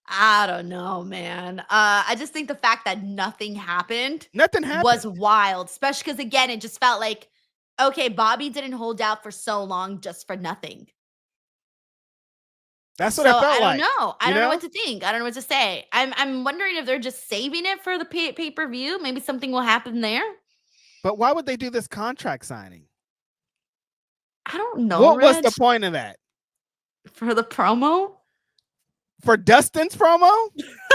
I don't know, man. I just think the fact that nothing happened was wild, especially because, again, it just felt like, okay, Bobby didn't hold out for so long just for nothing. That's what I felt like. I don't know. I don't know what to think. I don't know what to say. I'm wondering if they're just saving it for the pay-per-view. Maybe something will happen there. But why would they do this contract signing? I don't know. What was the point of that? For the promo? For Dustin's promo?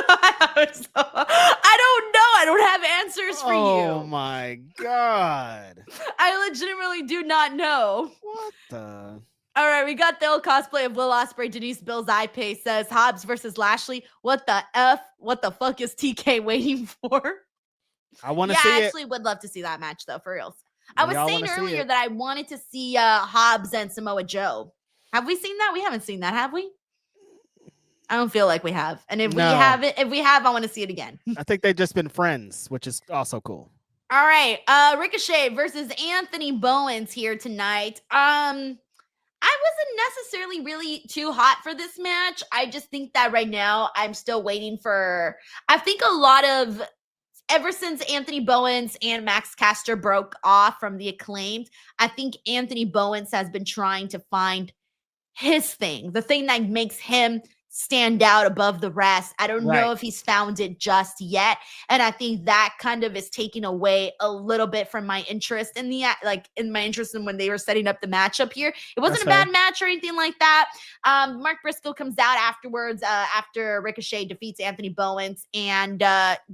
I don't know. I don't have answers for you. Oh my God. I legitimately do not know. What the? All right, we got the old cosplay of Will Ospreay. Denise Bill's iPay says Hobbs versus Lashley. What the F? What the fuck is TK waiting for? I want to see it. I actually would love to see that match, though, for reals. I was saying earlier that I wanted to see Hobbs and Samoa Joe. Have we seen that? We haven't seen that, have we? I don't feel like we have. And if we have, I want to see it again. I think they've just been friends, which is also cool. All right, Ricochet versus Anthony Bowens here tonight. I wasn't necessarily really too hot for this match. I just think that right now I'm still waiting for, I think a lot of, ever since Anthony Bowens and Max Caster broke off from the Acclaimed, I think Anthony Bowens has been trying to find his thing, the thing that makes him stand out above the rest. I don't know if he's found it just yet. And I think that kind of is taking away a little bit from my interest in my interest in when they were setting up the matchup here. It wasn't a bad match or anything like that. Mark Briscoe comes out afterwards, after Ricochet defeats Anthony Bowens and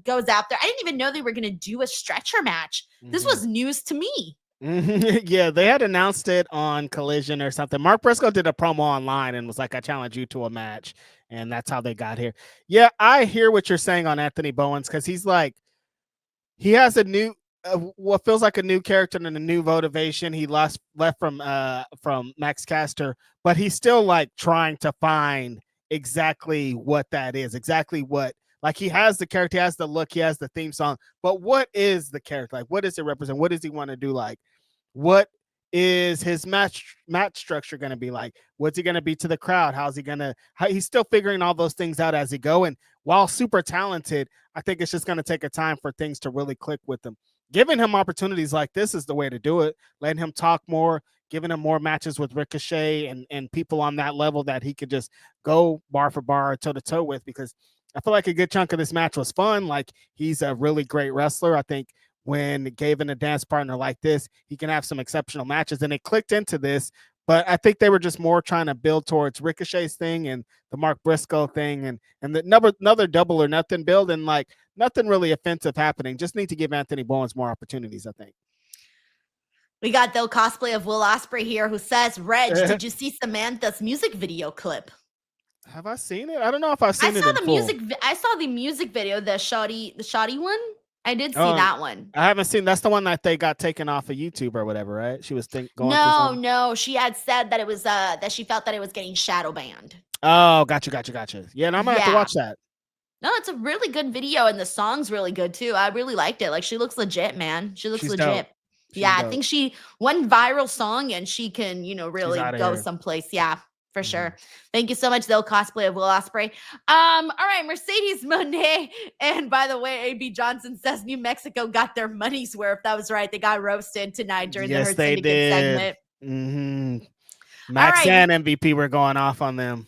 goes out there. I didn't even know they were going to do a stretcher match. This was news to me. Yeah, they had announced it on Collision or something. Mark Briscoe did a promo online and was like, I challenge you to a match. And that's how they got here. Yeah, I hear what you're saying on Anthony Bowens, because he's like, he has a new, what feels like a new character and a new motivation. He left from Max Caster, but he's still like trying to find exactly what that is, exactly what. Like, he has the character, he has the look, he has the theme song, but what is the character? Like, what does it represent? What does he want to do? Like, what is his match structure going to be like? What's he going to be to the crowd? He's still figuring all those things out as he go. And while super talented, I think it's just going to take a time for things to really click with him. Giving him opportunities like this is the way to do it. Letting him talk more, giving him more matches with Ricochet and people on that level that he could just go bar for bar, toe to toe with, because I feel like a good chunk of this match was fun. Like, he's a really great wrestler. I think when given a dance partner like this, he can have some exceptional matches, and it clicked into this. But I think they were just more trying to build towards Ricochet's thing and the Mark Briscoe thing and the another double or nothing build, and like nothing really offensive happening. Just need to give Anthony Bowens more opportunities, I think. We got the cosplay of Will Ospreay here who says, Reg, did you see Samantha's music video clip? Have I seen it? I don't know if I've seen it in full. I saw the music video, the shoddy one. I did see Oh, that one. I haven't seen. That's the one that they got taken off of YouTube or whatever, right? She was going through something. No, she had said that it was that she felt that it was getting shadow banned. Oh, gotcha. Yeah, and I'm gonna have to watch that. No, it's a really good video, and the song's really good too. I really liked it. Like, she looks legit, man. She looks legit. Yeah, I think she one viral song, and she can, really go someplace. Yeah, for sure. Thank you so much, though, cosplay of Will Ospreay. All right, Mercedes Mone. And by the way, AB Johnson says New Mexico got their money's worth. That was right. They got roasted tonight during the Hurt Syndicate segment. Max and MVP were going off on them.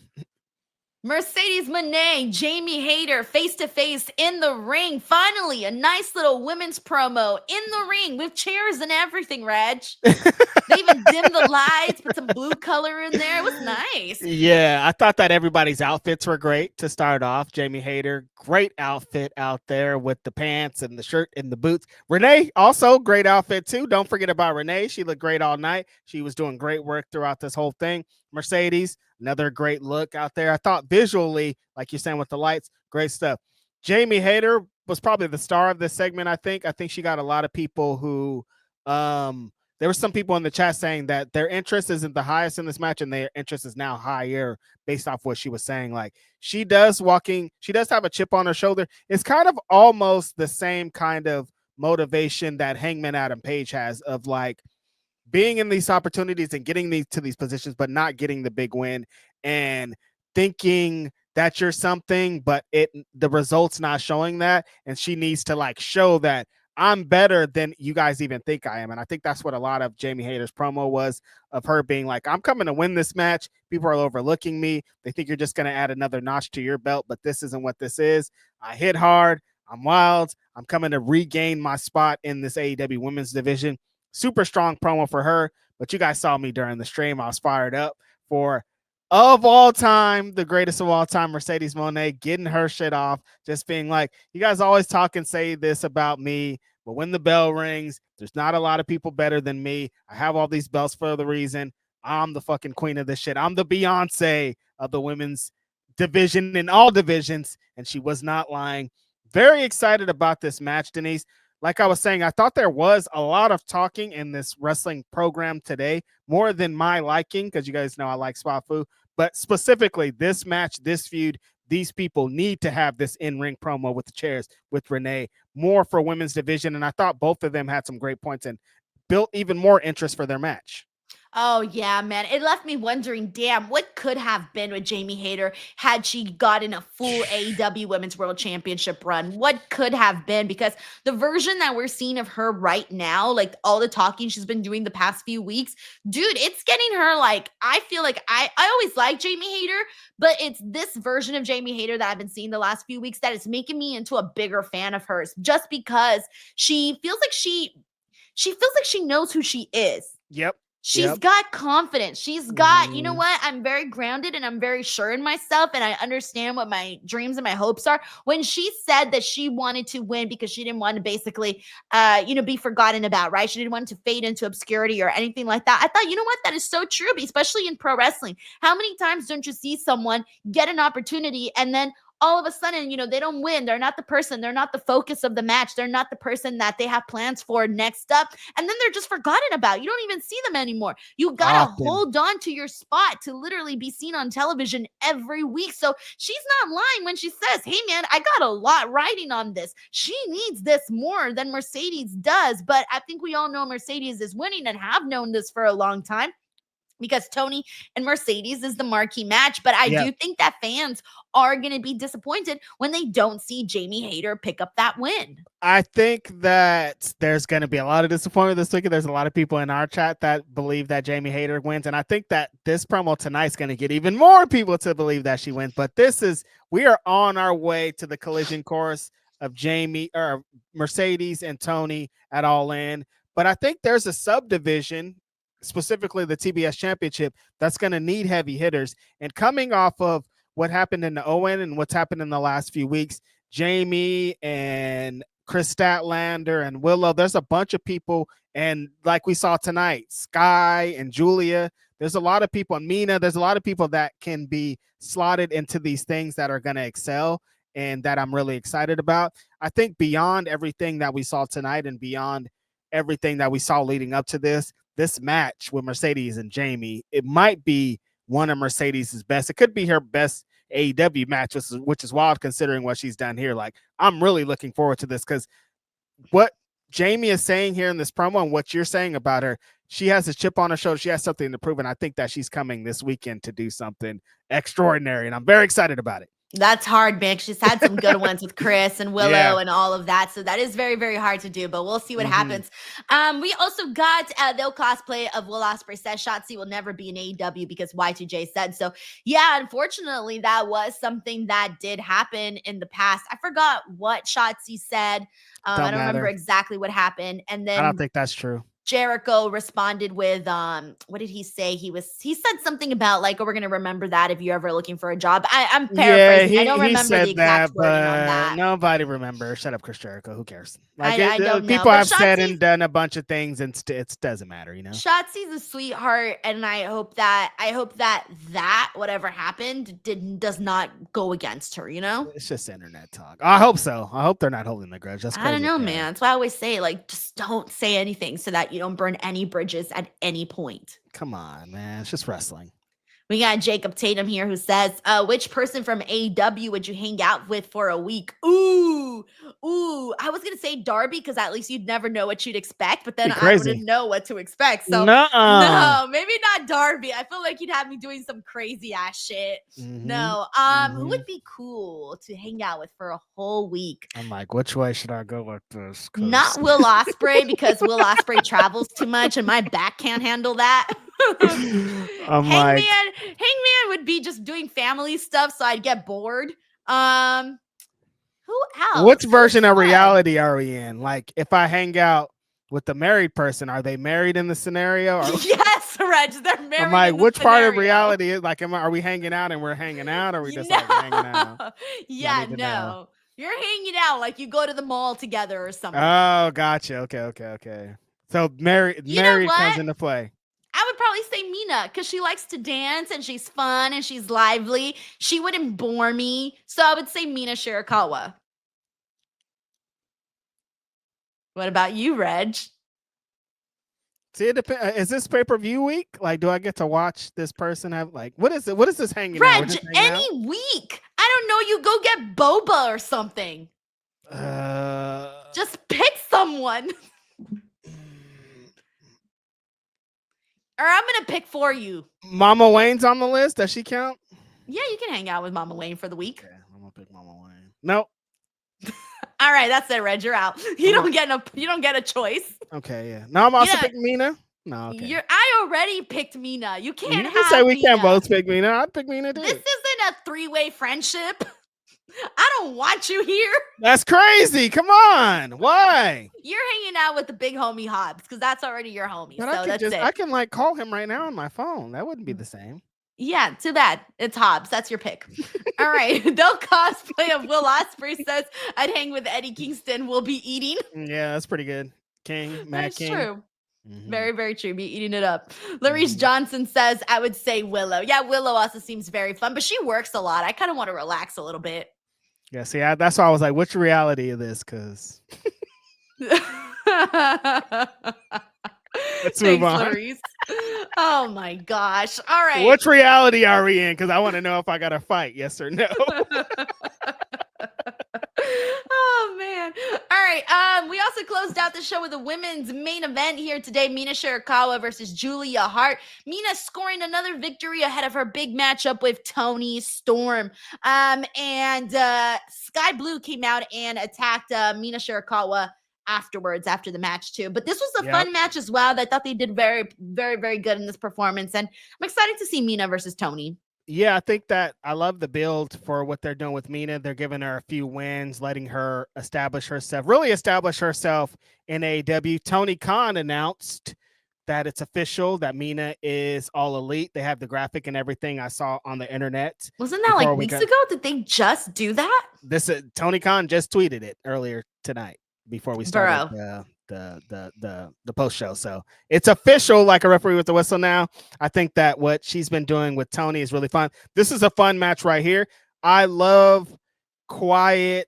Mercedes Mone, Jamie Hayter, face-to-face in the ring. Finally, a nice little women's promo in the ring with chairs and everything, Reg. They even dimmed the lights, put some blue color in there. It was nice. Yeah, I thought that everybody's outfits were great to start off. Jamie Hayter, great outfit out there with the pants and the shirt and the boots. Renee, also great outfit too. Don't forget about Renee. She looked great all night. She was doing great work throughout this whole thing. Mercedes, another great look out there. I thought visually, like you're saying with the lights, great stuff. Jamie Hayter was probably the star of this segment, I think. I think she got a lot of people who there were some people in the chat saying that their interest isn't the highest in this match and their interest is now higher based off what she was saying. Like, she does have a chip on her shoulder. It's kind of almost the same kind of motivation that Hangman Adam Page has of like being in these opportunities and getting to these positions, but not getting the big win and thinking that you're something, but the results not showing that. And she needs to like show that I'm better than you guys even think I am. And I think that's what a lot of Jamie Hayter's promo was, of her being like, I'm coming to win this match. People are overlooking me. They think you're just going to add another notch to your belt, but this isn't what this is. I hit hard. I'm wild. I'm coming to regain my spot in this AEW women's division. Super strong promo for her. But you guys saw me during the stream. I was fired up for, of all time, the greatest of all time, Mercedes Mone, getting her shit off, just being like, you guys always talk and say this about me, but when the bell rings, there's not a lot of people better than me. I have all these belts for the reason. I'm the fucking queen of this shit. I'm the Beyonce of the women's division in all divisions, and she was not lying. Very excited about this match, Denise. Like I was saying, I thought there was a lot of talking in this wrestling program today, more than my liking, because you guys know I like Spafu, but specifically this match, this feud, these people need to have this in-ring promo with the chairs, with Renee, more for women's division. And I thought both of them had some great points and built even more interest for their match. Oh, yeah, man. It left me wondering, damn, what could have been with Jamie Hayter had she gotten a full AEW Women's World Championship run? What could have been? Because the version that we're seeing of her right now, like all the talking she's been doing the past few weeks, dude, it's getting her like, I feel like I always like Jamie Hayter, but it's this version of Jamie Hayter that I've been seeing the last few weeks that is making me into a bigger fan of hers, just because she feels like she knows who she is. Yep. She's got confidence. She's got, you know what? I'm very grounded and I'm very sure in myself. And I understand what my dreams and my hopes are. When she said that she wanted to win because she didn't want to basically, be forgotten about, right? She didn't want to fade into obscurity or anything like that. I thought, you know what? That is so true, especially in pro wrestling. How many times don't you see someone get an opportunity and then all of a sudden, they don't win. They're not the person. They're not the focus of the match. They're not the person that they have plans for next up. And then they're just forgotten about. You don't even see them anymore. You got to hold on to your spot to literally be seen on television every week. So she's not lying when she says, hey, man, I got a lot riding on this. She needs this more than Mercedes does. But I think we all know Mercedes is winning and have known this for a long time, because Tony and Mercedes is the marquee match. But I do think that fans are going to be disappointed when they don't see Jamie Hayter pick up that win. I think that there's going to be a lot of disappointment this week. There's a lot of people in our chat that believe that Jamie Hayter wins. And I think that this promo tonight is going to get even more people to believe that she wins. But we are on our way to the collision course of Mercedes and Tony at Allin. But I think there's a subdivision specifically the TBS championship, that's going to need heavy hitters. And coming off of what happened in the Owen and what's happened in the last few weeks, Jamie and Chris Statlander and Willow, there's a bunch of people. And like we saw tonight, Sky and Julia, there's a lot of people, and Mina, there's a lot of people that can be slotted into these things that are going to excel and that I'm really excited about. I think beyond everything that we saw tonight and beyond everything that we saw leading up to this match with Mercedes and Jamie, it might be one of Mercedes' best. It could be her best AEW match, which is wild considering what she's done here. Like, I'm really looking forward to this because what Jamie is saying here in this promo and what you're saying about her, she has a chip on her shoulder. She has something to prove, and I think that she's coming this weekend to do something extraordinary, and I'm very excited about it. That's hard, man. She's had some good ones with Chris and Willow and all of that. So that is very, very hard to do, but we'll see what happens. We also got the cosplay of Will Ospreay says Shotzi will never be in AEW because Y2J said so. Yeah, unfortunately, that was something that did happen in the past. I forgot what Shotzi said. I don't remember exactly what happened. And then I don't think that's true. Jericho responded with what did he say? He said something about like, oh, we're gonna remember that if you're ever looking for a job. I'm paraphrasing. I don't remember the exact wording on that. Nobody remembers. Shut up, Chris Jericho. Who cares? Like, I don't know. People have said and done a bunch of things, and it doesn't matter, you know. Shotzi's a sweetheart, and I hope that whatever happened does not go against her. You know, it's just internet talk. I hope so. I hope they're not holding the grudge. That's crazy. I don't know, man. That's why I always say, like, just don't say anything so that you don't burn any bridges at any point. Come on, man. It's just wrestling. We got Jacob Tatum here who says, which person from AEW would you hang out with for a week? Ooh. I was going to say Darby because at least you'd never know what you'd expect, but then I wouldn't know what to expect. So no, maybe not Darby. I feel like you'd have me doing some crazy ass shit. No. Who would be cool to hang out with for a whole week? I'm like, which way should I go with this? Not Will Ospreay because Will Ospreay travels too much and my back can't handle that. Hangman would be just doing family stuff, so I'd get bored. Who else? Which version of reality are we in? Like, if I hang out with the married person, are they married in the scenario? Or... Yes, Reg, they're married. I'm like, which part of reality is like? Are we hanging out and we're hanging out, or are we just like hanging out? Yeah, no. You're hanging out like you go to the mall together or something. Oh, gotcha. Okay. So married comes into play. I would probably say Mina because she likes to dance and she's fun and she's lively. She wouldn't bore me. So I would say Mina Shirakawa. What about you, Reg? See, it depends. Is this pay-per-view week? Like, do I get to watch this person have like what is it? What is this hanging out? Reg, any week. I don't know. You go get boba or something. Just pick someone. Or I'm going to pick for you. Mama Wayne's on the list. Does she count? Yeah, you can hang out with Mama Wayne for the week. Okay, I'm going to pick Mama Wayne. Nope. All right, that's it, Reg. You're out. You don't get a choice. Okay, yeah. No, I'm also picking Mina. No, okay. I already picked Mina. You can't say we can't both pick Mina. I'd pick Mina too. This isn't a three-way friendship. I don't want you here. That's crazy. Come on. Why? You're hanging out with the big homie Hobbs because that's already your homie. But so that's it. I can like call him right now on my phone. That wouldn't be the same. Yeah, too bad. It's Hobbs. That's your pick. All right. No cosplay of Will Ospreay says I'd hang with Eddie Kingston. We'll be eating. Yeah, that's pretty good. Matt King. True. Very, very true. Be eating it up. Larice Johnson says I would say Willow. Yeah, Willow also seems very fun, but she works a lot. I kind of want to relax a little bit. Yeah, see, that's why I was like, what's the reality of this? Because let's move on. Larice. Oh my gosh. All right. Which reality are we in? Because I want to know if I got to fight, yes or no. Oh man. All right. We also closed out the show with a women's main event here today. Mina Shirakawa versus Julia Hart. Mina scoring another victory ahead of her big matchup with Toni Storm. And Sky Blue came out and attacked Mina Shirakawa afterwards after the match too. But this was a fun match as well. I thought they did very, very, very good in this performance. And I'm excited to see Mina versus Toni. Yeah, I think that I love the build for what they're doing with Mina. They're giving her a few wins, letting her really establish herself in AEW. Tony Khan announced that it's official that Mina is all elite. They have the graphic and everything I saw on the internet. Wasn't that like weeks ago? Did they just do that? This Tony Khan just tweeted it earlier tonight before we started the post show. So it's official, like a referee with the whistle now. I think that what she's been doing with Tony is really fun. This is a fun match right here. I love quiet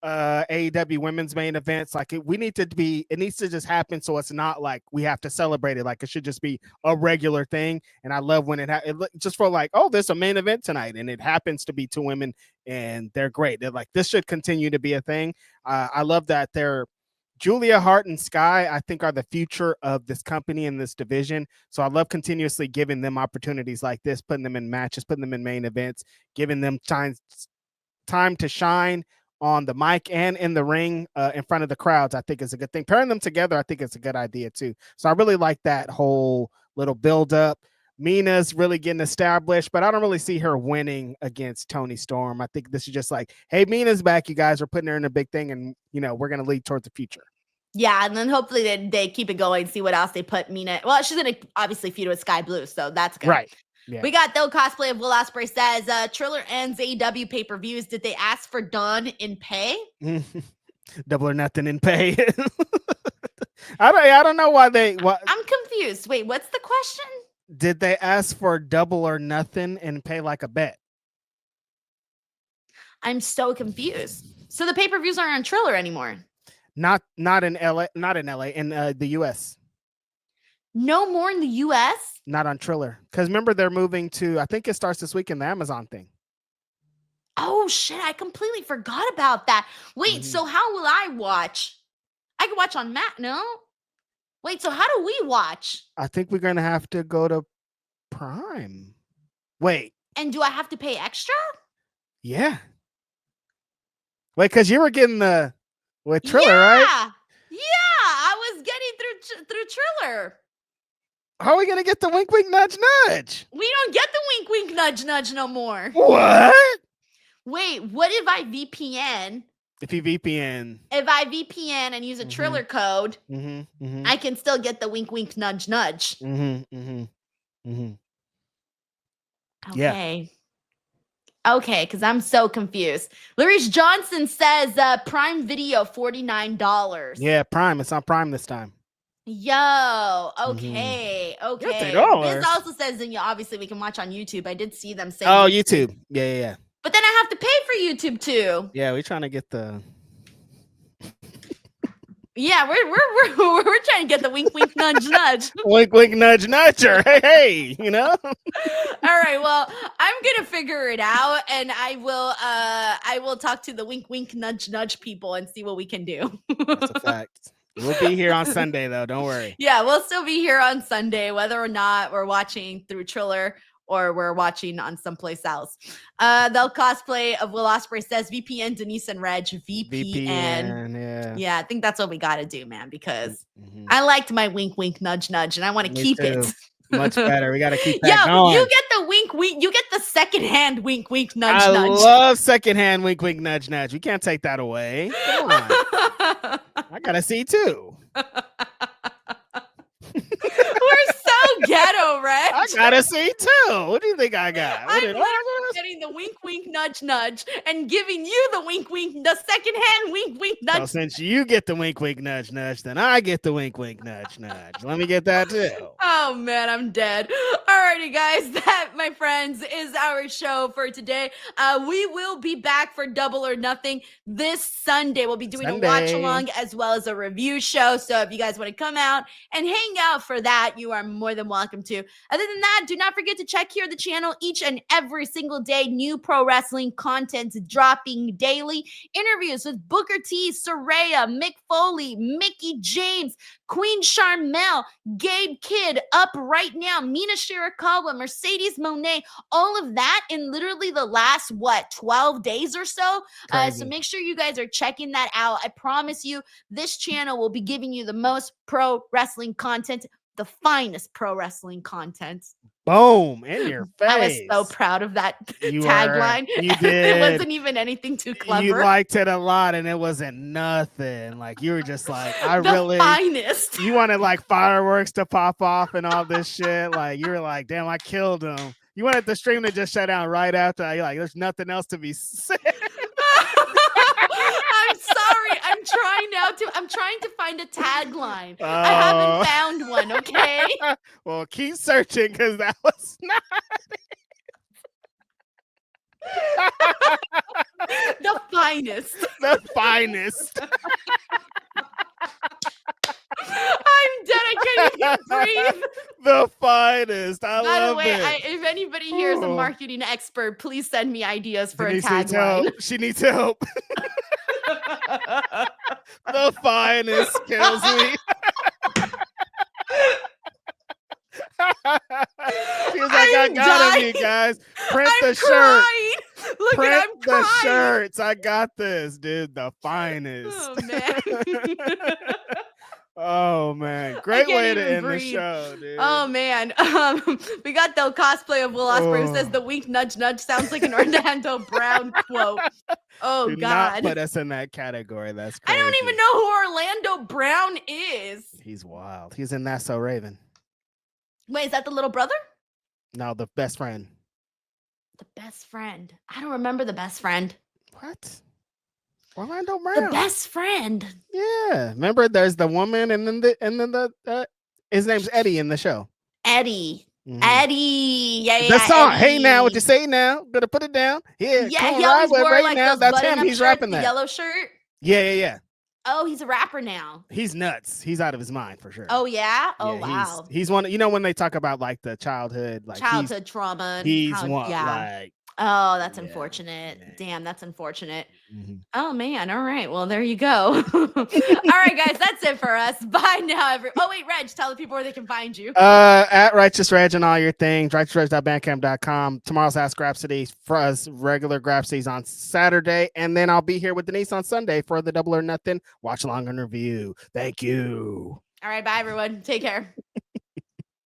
AEW women's main events. Like it needs to just happen, so it's not like we have to celebrate it. Like it should just be a regular thing. And I love when it just for like, oh, there's a main event tonight, and it happens to be two women, and they're great. They're like, this should continue to be a thing. I love that they're Julia, Hart, and Sky, I think, are the future of this company and this division. So I love continuously giving them opportunities like this, putting them in matches, putting them in main events, giving them time to shine on the mic and in the ring in front of the crowds. I think is a good thing. Pairing them together, I think it's a good idea too. So I really like that whole little build up. Mina's really getting established, but I don't really see her winning against Toni Storm. I think this is just like, hey, Mina's back, you guys are putting her in a big thing, and we're going to lead towards the future. Yeah, and then hopefully they keep it going, see what else they put Mina. Well, she's going to obviously feud with Sky Blue, so that's good. Right. Yeah. We got though cosplay of Will Ospreay says Triller ends AEW pay-per-views. Did they ask for Dawn in pay? Double or nothing in pay. I don't know why I'm confused. Wait, what's the question? Did they ask for double or nothing and pay like a bet? I'm so confused. So the pay-per-views aren't on Triller anymore. Not in LA, in the US. No more in the US? Not on Triller. Because remember, they're moving to, I think it starts this week in the Amazon thing. Oh, shit. I completely forgot about that. Wait, so how will I watch? I can watch on Matt, no? Wait, so how do we watch? I think we're going to have to go to Prime. Wait. And do I have to pay extra? Yeah. Wait, because you were getting with Triller, right? Yeah, I was getting through Triller. How are we gonna get the wink, wink, nudge, nudge? We don't get the wink, wink, nudge, nudge no more. What? Wait, what if I VPN? If I VPN and use a Triller code, I can still get the wink, wink, nudge, nudge. Okay. Yeah. Okay, because I'm so confused. Larice Johnson says Prime Video $49. Yeah, Prime. It's on Prime this time. Yo, okay. This also says that obviously we can watch on YouTube. I did see them say. Oh, YouTube. Yeah. But then I have to pay for YouTube too. Yeah, we're trying to get the. Yeah, we're trying to get the wink, wink, nudge, nudge. Wink, wink, nudge, nudger. Hey, All right, well, I'm gonna figure it out, and I will talk to the wink, wink, nudge, nudge people and see what we can do. That's a fact. We'll be here on Sunday though. Don't worry. Yeah, we'll still be here on Sunday, whether or not we're watching through Triller or we're watching on someplace else. They'll cosplay of Will Ospreay says VPN, Denise and Reg, VPN. Yeah, I think that's what we got to do, man, because I liked my wink, wink, nudge, nudge, and I want to keep it. Much better. We got to keep that going. You get the wink, wink. You get the secondhand wink, wink, nudge, nudge. I love secondhand wink, wink, nudge, nudge. We can't take that away. Come on. I got to see too. We're so ghetto, Reg. I gotta see too. What do you think I got? I'm getting the wink, wink, nudge, nudge, and giving you the wink, wink, the secondhand wink, wink, nudge. So since you get the wink, wink, nudge, nudge, then I get the wink, wink, nudge, nudge. Let me get that too. Oh man, I'm dead. Alrighty, guys, that, my friends, is our show for today. We will be back for Double or Nothing this Sunday. We'll be doing a watch along as well as a review show. So if you guys want to come out and hang out for that, you are more than welcome to. Other than that, do not forget to check here the channel each and every single day. New pro wrestling content dropping daily. Interviews with Booker T, Saraya, Mick Foley, Mickey James, Queen Charmel, Gabe Kidd up right now, Mina Shirakawa, Mercedes Mone, all of that in literally the last, 12 days or so. So make sure you guys are checking that out. I promise you, this channel will be giving you the most pro wrestling content the finest pro wrestling content. Boom, in your face. I was so proud of that tagline. You did. It wasn't even anything too clever. You liked it a lot, and it wasn't nothing. Like, you were just like, the finest. You wanted like fireworks to pop off and all this shit. Like, you were like, damn, I killed him. You wanted the stream to just shut down right after. You're like, there's nothing else to be said. I'm sorry. I'm trying to find a tagline. I haven't found one, okay? Well, keep searching, because that was not the finest. The finest. I'm dead. I can't even breathe. The finest. I By love the way, it. If anybody here is a marketing expert, please send me ideas for Denise a tagline. She needs help. The finest kills me. She was like, I got him, you guys. Print the shirt. Look, Print I'm the crying. shirts. I got this, dude. The finest. Oh, man. Oh, man. Great way to end the show, dude. Oh, man. We got the cosplay of Will Ospreay who says the wink nudge nudge sounds like an Orlando Brown quote. Oh, Do God. not put us in that category. That's crazy. I don't even know who Orlando Brown is. He's wild. He's in That's So Raven. Wait, is that the little brother? No, the best friend. The best friend. I don't remember the best friend. What? Orlando Brown. The best friend. Yeah. Remember, there's the woman, and then the his name's Eddie in the show. Eddie. Mm-hmm. Eddie. Yeah. The song. Eddie. Hey now, what you say now? Gonna put it down. Yeah. Yeah, come he on, always right wore right like now. those That's him. button-up He's shirts, rapping the that. yellow shirt. Yeah. Oh, he's a rapper now. He's nuts. He's out of his mind for sure. Oh yeah. Oh yeah, wow. He's one. You know, when they talk about like the childhood trauma. And he's one. Yeah. Like, oh, that's unfortunate. Man. Damn, that's unfortunate. Mm-hmm. Oh man. All right. Well, there you go. All right, guys. That's it for us. Bye now, Oh wait, Reg, tell the people where they can find you. At Righteous Reg and all your things. RighteousReg.bandcamp.com. Tomorrow's Ask Grapsody for us regular Grapsodies on Saturday, and then I'll be here with Denise on Sunday for the Double or Nothing watch along and review. Thank you. All right. Bye, everyone. Take care.